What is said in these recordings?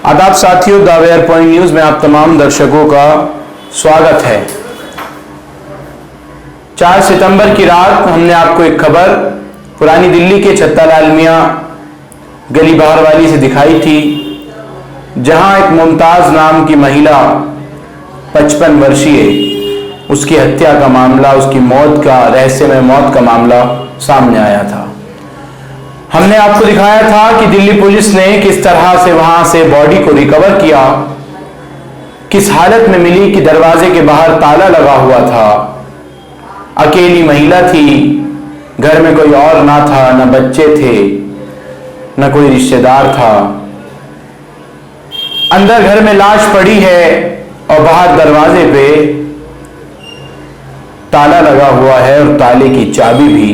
आदाब साथियों, the where point news में आप तमाम दर्शकों का स्वागत है। 4 सितंबर की रात हमने आपको एक खबर पुरानी दिल्ली के छत्तालाल मियां गली बहरवाली से दिखाई थी, जहां एक मुमताज नाम की महिला 55 वर्षीय, उसकी हत्या का मामला, उसकी मौत का रहस्यमय मौत का मामला सामने आया था। हमने आपको दिखाया था कि दिल्ली पुलिस ने किस तरह से वहां से बॉडी को रिकवर किया, किस हालत में मिली कि दरवाजे के बाहर ताला लगा हुआ था, अकेली महिला थी, घर में कोई और ना था, न बच्चे थे, न कोई रिश्तेदार था। अंदर घर में लाश पड़ी है और बाहर दरवाजे पे ताला लगा हुआ है और ताले की चाबी भी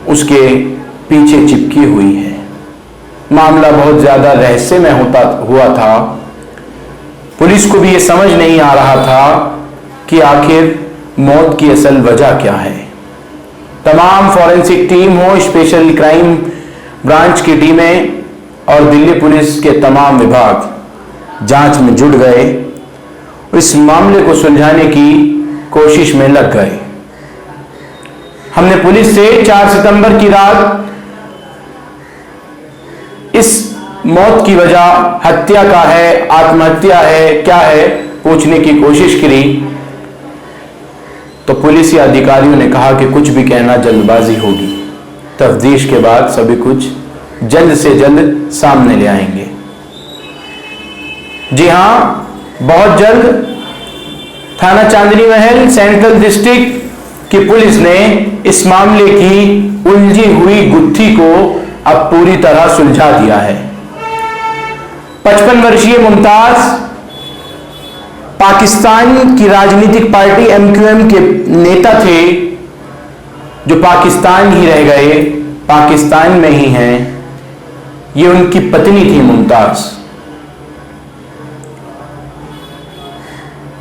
उसके पीछे चिपकी हुई है। मामला बहुत ज्यादा रहस्यमय हुआ था। पुलिस को भी यह समझ नहीं आ रहा था कि आखिर मौत की असल वजह क्या है। तमाम फॉरेंसिक टीम हो, स्पेशल क्राइम ब्रांच की टीमें और दिल्ली पुलिस के तमाम विभाग जांच में जुट गए, इस मामले को सुलझाने की कोशिश में लग गए। हमने पुलिस से 4 सितंबर की रात इस मौत की वजह हत्या का है, आत्महत्या है, क्या है, पूछने की कोशिश की, तो पुलिस अधिकारियों ने कहा कि कुछ भी कहना जल्दबाजी होगी, तफ्तीश के बाद सभी कुछ जल्द से जल्द सामने ले आएंगे। जी हां, बहुत जल्द थाना चांदनी महल सेंट्रल डिस्ट्रिक्ट की पुलिस ने इस मामले की उलझी हुई गुत्थी को अब पूरी तरह सुलझा दिया है। 55 वर्षीय मुमताज पाकिस्तान की राजनीतिक पार्टी MQM के नेता थे, जो पाकिस्तान ही रह गए, पाकिस्तान में ही हैं। ये उनकी पत्नी थी मुमताज।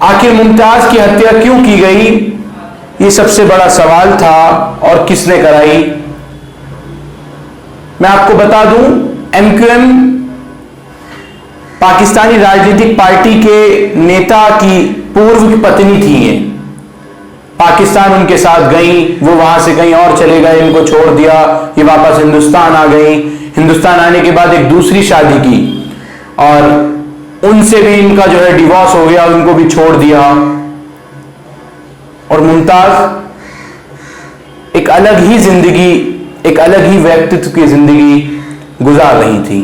आखिर मुमताज की हत्या क्यों की गई, ये सबसे बड़ा सवाल था, और किसने कराई। मैं आपको बता दूं, MQM पाकिस्तानी राजनीतिक पार्टी के नेता की पूर्व पत्नी थी। ये पाकिस्तान उनके साथ गई, वो वहां से कहीं और चले गए, इनको छोड़ दिया, ये वापस हिंदुस्तान आ गई। हिंदुस्तान आने के बाद एक दूसरी शादी की और उनसे भी इनका जो है डिवोर्स हो गया, उनको भी छोड़ दिया। और मुमताज एक अलग ही जिंदगी, एक अलग ही व्यक्तित्व की जिंदगी गुजार रही थी।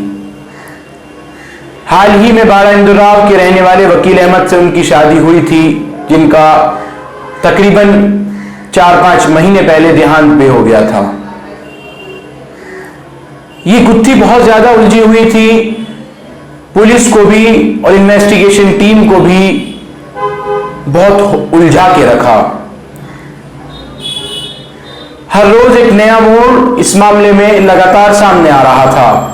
हाल ही में बाड़ा इंदौराव के रहने वाले वकील अहमद से उनकी शादी हुई थी, जिनका तकरीबन 4-5 महीने पहले देहांत भी हो गया था। ये गुत्थी बहुत ज्यादा उलझी हुई थी। पुलिस को भी और इन्वेस्टिगेशन टीम को भी बहुत उलझा के रखा। हर रोज एक नया मोड़ इस मामले में लगातार सामने आ रहा था।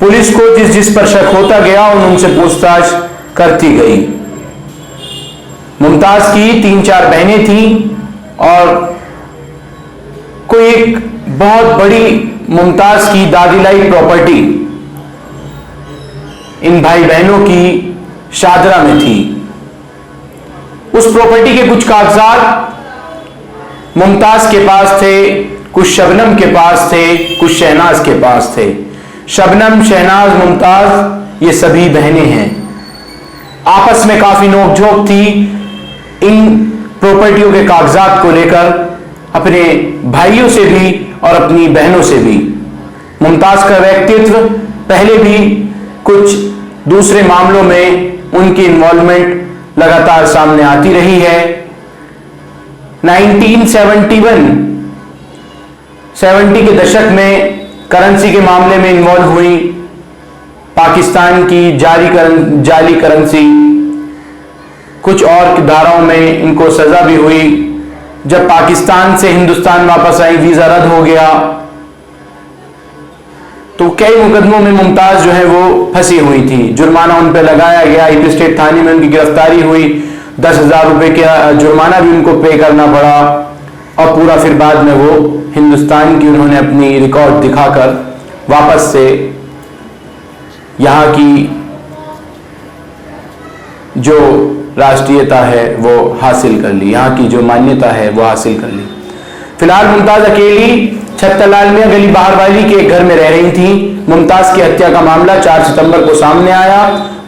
पुलिस को जिस जिस पर शक होता गया उनसे पूछताछ करती गई। मुमताज की 3-4 बहनें थीं और कोई एक बहुत बड़ी मुमताज की दादीलाई प्रॉपर्टी इन भाई बहनों की शादरा में थी। उस प्रॉपर्टी के कुछ कागजात मुमताज के पास थे, कुछ शबनम के पास थे, कुछ शहनाज के पास थे। शबनम, शहनाज, मुमताज ये सभी बहनें हैं। आपस में काफी नोकझोंक थी इन प्रॉपर्टियों के कागजात को लेकर, अपने भाइयों से भी और अपनी बहनों से भी। मुमताज का व्यक्तित्व पहले भी कुछ दूसरे मामलों में उनकी इन्वॉल्वमेंट लगातार सामने आती रही है। 1970 के दशक में करेंसी के मामले में इन्वॉल्व हुई। पाकिस्तान की जाली करेंसी, कुछ और धाराओं में इनको सजा भी हुई। जब पाकिस्तान से हिंदुस्तान वापस आई, वीजा रद्द हो गया, तो कई मुकदमों में मुमताज जो है वो फंसी हुई थी। जुर्माना उन पर लगाया गया, ईपी स्टेट थाने में उनकी गिरफ्तारी हुई, 10,000 रुपए का जुर्माना भी उनको पे करना पड़ा, और पूरा फिर बाद में वो हिंदुस्तान की उन्होंने अपनी रिकॉर्ड दिखाकर वापस से यहाँ की जो राष्ट्रीयता है वो हासिल कर ली, यहाँ की जो मान्यता है वो हासिल कर ली। फिलहाल मुमताज अकेली छत्तालाल मियां गली बहारवाली के एक घर में रह रही थी। मुमताज की हत्या का मामला 4 सितंबर को सामने आया।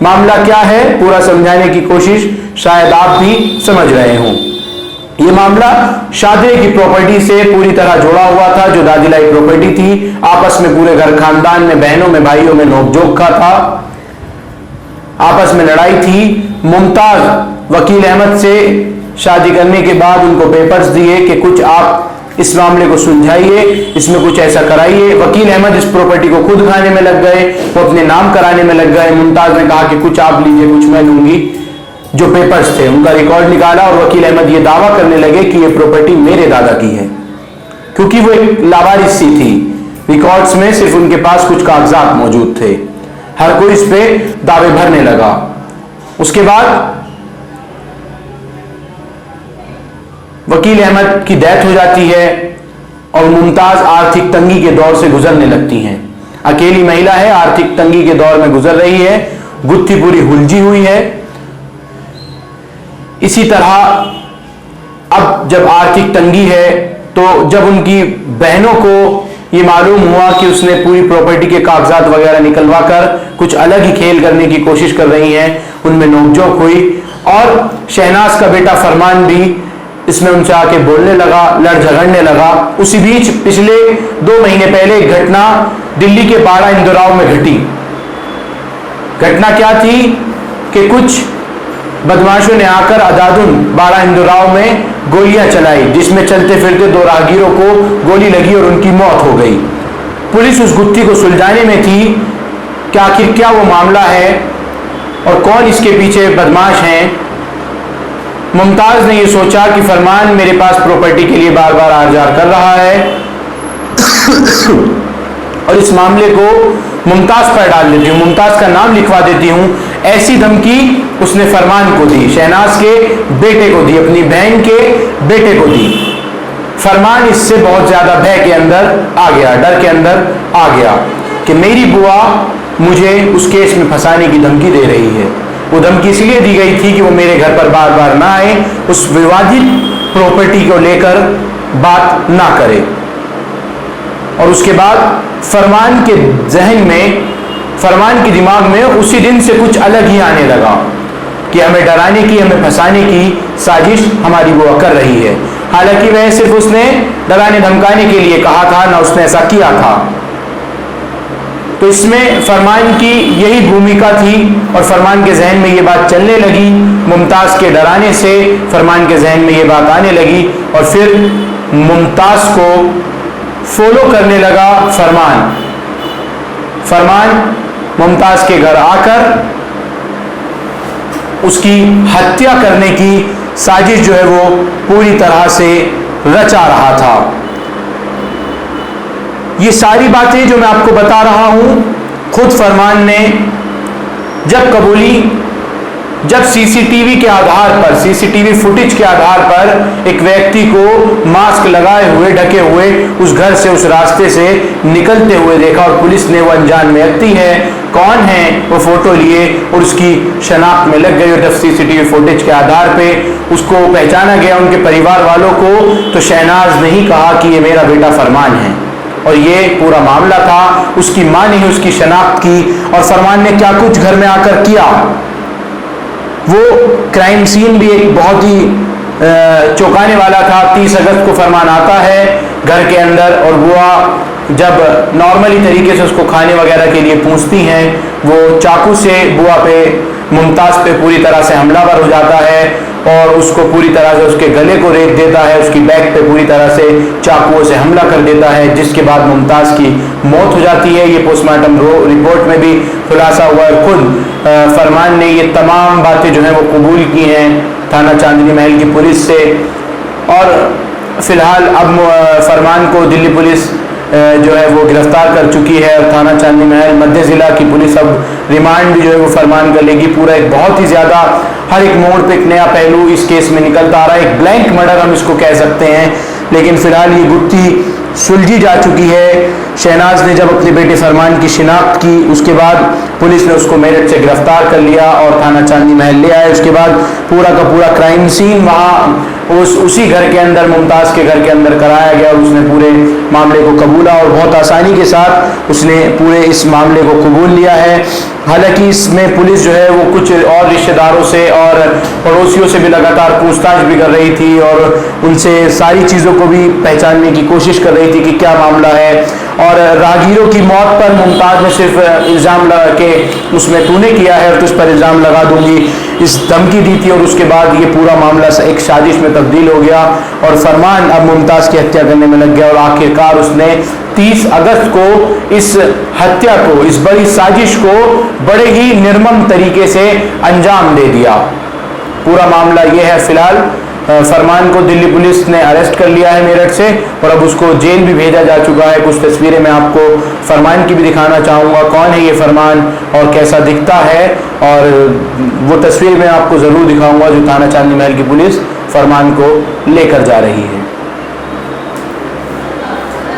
मामला क्या है पूरा समझाने की कोशिश शायद आप भी समझ रहे हों। यह मामला शादिले की प्रॉपर्टी से पूरी तरह जुड़ा हुआ था, जो दादिलाई प्रॉपर्टी थी। आपस में पूरे घर खानदान में, बहनों में, भाइयों में नोकझोंक का था, आपस में लड़ाई थी। मुमताज वकील अहमद से शादी करने के बाद उनको पेपर्स दिए कि कुछ आप इस मामले को सुलझाइए, इसमें कुछ ऐसा कराइए। वकील अहमद इस प्रॉपर्टी को खुद खाने में लग गए, वो अपने नाम कराने में लग गए। मुमताज ने कहा कि कुछ आप लीजिए, कुछ मैं लूंगी। जो पेपर्स थे उनका रिकॉर्ड निकाला और वकील अहमद ये दावा करने लगे कि ये प्रॉपर्टी मेरे दादा की है, क्योंकि वो एक लावारिस सी थी। रिकॉर्ड्स में सिर्फ उनके पास कुछ कागजात मौजूद थे। हर कोई इस पे दावे भरने लगा। उसके बाद वकील अहमद की डेथ हो जाती है और मुमताज आर्थिक तंगी के दौर से गुजरने लगती हैं। अकेली महिला है, आर्थिक तंगी के दौर में गुजर रही है, गुत्थी पूरी हुलझी हुई है। इसी तरह अब जब आर्थिक तंगी है तो जब उनकी बहनों को ये मालूम हुआ कि उसने पूरी प्रॉपर्टी के कागजात वगैरह निकलवा कर कुछ अलग ही खेल करने की कोशिश कर रही हैं, उनमें नोकझोंक हुई और शहनाज का बेटा फरमान भी इसमें उनसे आके बोलने लगा, लड़ झगड़ने लगा। उसी बीच पिछले 2 महीने पहले एक घटना दिल्ली के बाड़ा इंदौराव में घटी। घटना क्या थी कि कुछ बदमाशों ने आकर अदादुन बाड़ा इंदौराव में गोलियां चलाई, जिसमें चलते फिरते 2 राहगीरों को गोली लगी और उनकी मौत हो गई। पुलिस उस गुत्थी को सुलझाने में थी कि आखिर क्या वो मामला है और कौन इसके पीछे बदमाश हैं। मुमताज ने यह सोचा कि फरमान मेरे पास प्रॉपर्टी के लिए बार बार आर-जार कर रहा है और इस मामले को मुमताज पर डाल देती हूँ, मुमताज का नाम लिखवा देती हूँ। ऐसी धमकी उसने फरमान को दी, शहनाज के बेटे को दी, अपनी बहन के बेटे को दी। फरमान इससे बहुत ज्यादा भय के अंदर आ गया, डर के अंदर आ गया कि मेरी बुआ मुझे उस केस में फंसाने की धमकी दे रही है। वो धमकी इसलिए दी गई थी कि वो मेरे घर पर बार बार ना आए, उस विवादित प्रॉपर्टी को लेकर बात ना करे। और उसके बाद फरमान के जहन में, फरमान के दिमाग में उसी दिन से कुछ अलग ही आने लगा कि हमें डराने की, हमें फंसाने की साजिश हमारी बुआ कर रही है। हालांकि वह सिर्फ उसने डराने धमकाने के लिए कहा था, ना उसने ऐसा किया था। तो इसमें फरमान की यही भूमिका थी और फरमान के जहन में ये बात चलने लगी। मुमताज के डराने से फरमान के जहन में ये बात आने लगी और फिर मुमताज को फॉलो करने लगा फरमान। फरमान मुमताज के घर आकर उसकी हत्या करने की साजिश जो है वो पूरी तरह से रचा रहा था। ये सारी बातें जो मैं आपको बता रहा हूं खुद फरमान ने जब कबूली, जब सीसीटीवी के आधार पर, सीसीटीवी फुटेज के आधार पर एक व्यक्ति को मास्क लगाए हुए, ढके हुए उस घर से, उस रास्ते से निकलते हुए देखा और पुलिस ने वो अनजान व्यक्ति है, कौन है, वो फोटो लिए और उसकी शनाख्त में लग गई। और जब सीसीटीवी फुटेज के आधार पे उसको पहचाना गया, उनके परिवार वालों को, तो शहनाज ने ही कहा कि ये मेरा बेटा फरमान है। और ये पूरा मामला था। उसकी मां ने ही उसकी शनाख्त की और फरमान ने क्या कुछ घर में आकर किया। वो क्राइम सीन भी एक बहुत ही चौंकाने वाला था। 30 अगस्त को फरमान आता है घर के अंदर और बुआ जब नॉर्मली तरीके से उसको खाने वगैरह के लिए पूछती हैं, वो चाकू से बुआ पे, मुमताज पे पूरी तरह से हमलावर हो जाता है और उसको पूरी तरह से उसके गले को रेत देता है, उसकी बैक पे पूरी तरह से चाकुओं से हमला कर देता है, जिसके बाद मुमताज की मौत हो जाती है। ये पोस्टमार्टम रिपोर्ट में भी खुलासा हुआ है। खुद फरमान ने ये तमाम बातें जो हैं वो कबूल की हैं थाना चांदनी महल की पुलिस से। और फिलहाल अब फरमान को दिल्ली पुलिस जो है वो गिरफ्तार कर चुकी है और थाना चांदनी महल मध्य जिला की पुलिस अब रिमांड भी जो है वो फरमान कर लेगी। पूरा एक बहुत ही ज्यादा हर एक मोड़ पे एक नया पहलू इस केस में निकलता आ रहा है। एक ब्लैंक मर्डर हम इसको कह सकते हैं, लेकिन फिलहाल ये गुत्थी सुलझी जा चुकी है। शहनाज ने जब अपने बेटे फरमान की शिनाख्त की, उसके बाद पुलिस ने उसको मेरठ से गिरफ्तार कर लिया और थाना चांदनी महल ले आए। उसके बाद पूरा का पूरा क्राइम सीन वहाँ उसी घर के अंदर, मुमताज़ के घर के अंदर कराया गया और उसने पूरे मामले को कबूला और बहुत आसानी के साथ उसने पूरे इस मामले को कबूल लिया है। हालांकि इसमें पुलिस जो है वो कुछ और रिश्तेदारों से और पड़ोसियों से भी लगातार पूछताछ भी कर रही थी और उनसे सारी चीज़ों को भी पहचानने की कोशिश कर रही थी कि क्या मामला है। और राहगीरों की मौत पर मुमताज़ ने सिर्फ इल्ज़ाम लगा के उसमें तूने किया है और तुझ पर इल्ज़ाम लगा दूंगी, इस धमकी दी थी और उसके बाद ये पूरा मामला एक साजिश में तब्दील हो गया और फरमान अब मुमताज़ की हत्या करने में लग गया और आखिरकार उसने 30 अगस्त को इस हत्या को, इस बड़ी साजिश को बड़े ही निर्मम तरीके से अंजाम दे दिया। पूरा मामला ये है। फिलहाल फरमान को दिल्ली पुलिस ने अरेस्ट कर लिया है मेरठ से और अब उसको जेल भी भेजा जा चुका है। कुछ तस्वीरें मैं आपको फरमान की भी दिखाना चाहूँगा, कौन है ये फरमान और कैसा दिखता है, और वो तस्वीर मैं आपको ज़रूर दिखाऊंगा जो थाना चांदनी महल की पुलिस फरमान को लेकर जा रही है।